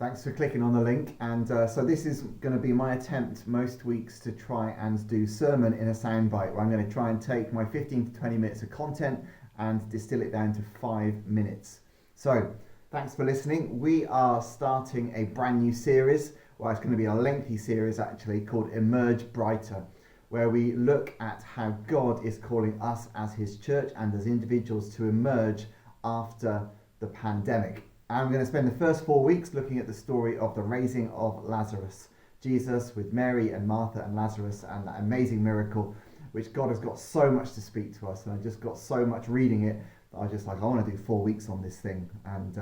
Thanks for clicking on the link. And so this is going to be my attempt most weeks to try and do sermon in a soundbite, where I'm going to try and take my 15 to 20 minutes of content and distill it down to 5 minutes. So thanks for listening. We are starting a brand new series. Well, it's going to be a lengthy series actually, called Emerge Brighter, where we look at how God is calling us as his church and as individuals to emerge after the pandemic. I'm going to spend the first 4 weeks looking at the story of the raising of Lazarus. Jesus with Mary and Martha and Lazarus, and that amazing miracle which God has got so much to speak to us. And I just got so much reading it that I was just like, I want to do 4 weeks on this thing. And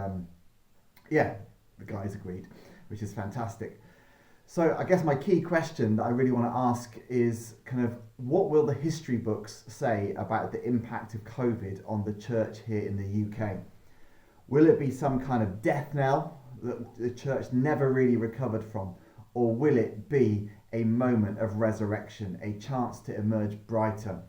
the guys agreed, which is fantastic. So I guess my key question that I really want to ask is kind of, what will the history books say about the impact of COVID on the church here in the UK? Will it be some kind of death knell that the church never really recovered from? Or will it be a moment of resurrection, a chance to emerge brighter?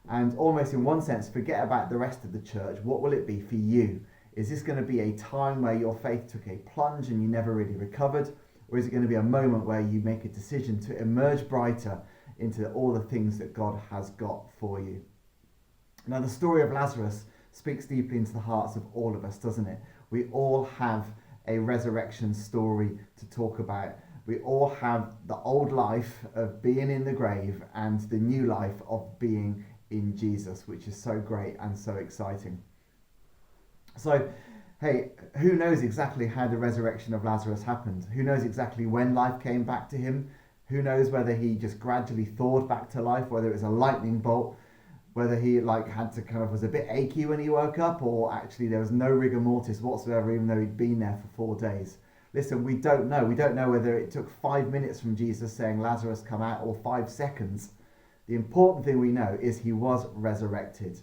And almost in one sense, forget about the rest of the church. What will it be for you? Is this going to be a time where your faith took a plunge and you never really recovered? Or is it going to be a moment where you make a decision to emerge brighter into all the things that God has got for you? Now, the story of Lazarus speaks deeply into the hearts of all of us, doesn't it? We all have a resurrection story to talk about. We all have the old life of being in the grave and the new life of being in Jesus, which is so great and so exciting. So, hey, who knows exactly how the resurrection of Lazarus happened? Who knows exactly when life came back to him? Who knows whether he just gradually thawed back to life, whether it was a lightning bolt, whether he had to was a bit achy when he woke up, or actually there was no rigor mortis whatsoever, even though he'd been there for 4 days. Listen, we don't know. We don't know whether it took 5 minutes from Jesus saying, Lazarus, come out, or 5 seconds. The important thing we know is he was resurrected.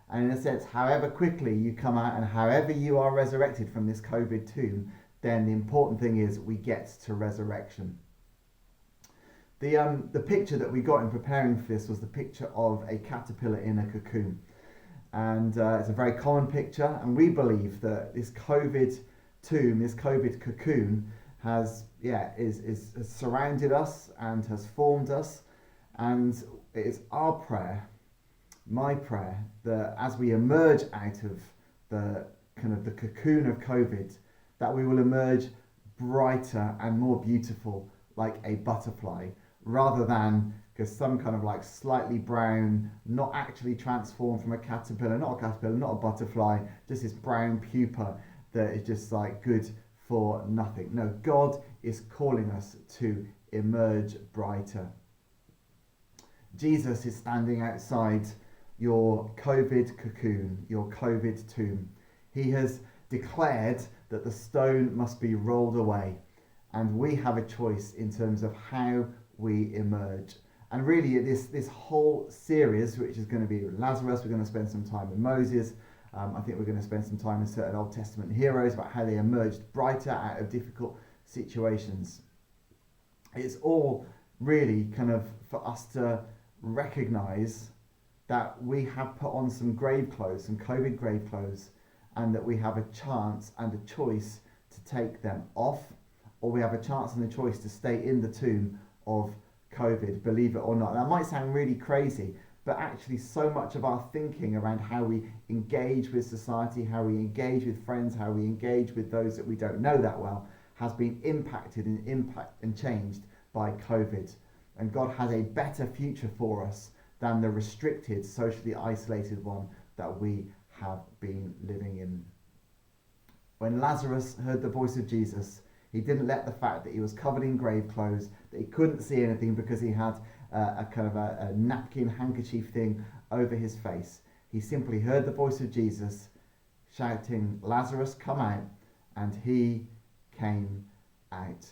And in a sense, however quickly you come out and however you are resurrected from this COVID tomb, then the important thing is we get to resurrection. The picture that we got in preparing for this was the picture of a caterpillar in a cocoon. And it's a very common picture. And we believe that this COVID tomb, this COVID cocoon has surrounded us and has formed us. And it is our prayer, my prayer, that as we emerge out of the cocoon of COVID, that we will emerge brighter and more beautiful like a butterfly, rather than because some slightly brown, not actually transformed from a caterpillar, not a butterfly, just this brown pupa that is just good for nothing. No, God is calling us to emerge brighter. Jesus is standing outside your COVID cocoon, your COVID tomb. He has declared that the stone must be rolled away, and we have a choice in terms of how we emerge. And really this whole series, which is going to be Lazarus, we're going to spend some time with Moses. I think we're going to spend some time with certain Old Testament heroes about how they emerged brighter out of difficult situations. It's all really for us to recognize that we have put on some grave clothes, some COVID grave clothes, and that we have a chance and a choice to take them off, or we have a chance and a choice to stay in the tomb of COVID, believe it or not. That might sound really crazy, but actually so much of our thinking around how we engage with society, how we engage with friends, how we engage with those that we don't know that well, has been impacted and changed by COVID. And God has a better future for us than the restricted, socially isolated one that we have been living in. When Lazarus heard the voice of Jesus, he didn't let the fact that he was covered in grave clothes, that he couldn't see anything because he had a napkin handkerchief thing over his face. He simply heard the voice of Jesus shouting, Lazarus, come out, and he came out.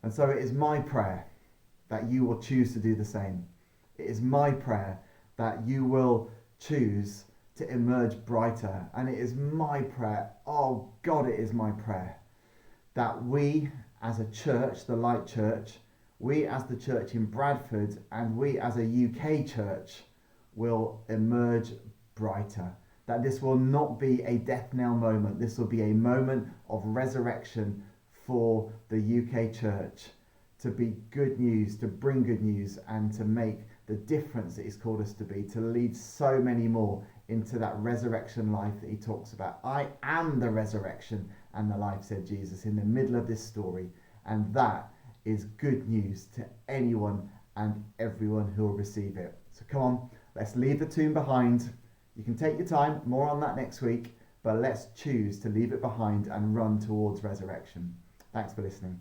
And so it is my prayer that you will choose to do the same. It is my prayer that you will choose to emerge brighter. And it is my prayer, oh God, it is my prayer, that we as a church, the Light Church, we as the church in Bradford, and we as a UK church will emerge brighter. That this will not be a death knell moment. This will be a moment of resurrection for the UK church to be good news, to bring good news, and to make the difference that he's called us to be, to lead so many more into that resurrection life that he talks about. I am the resurrection and the life, said Jesus in the middle of this story. And that is good news to anyone and everyone who will receive it. So come on, let's leave the tomb behind. You can take your time, more on that next week, but let's choose to leave it behind and run towards resurrection. Thanks for listening.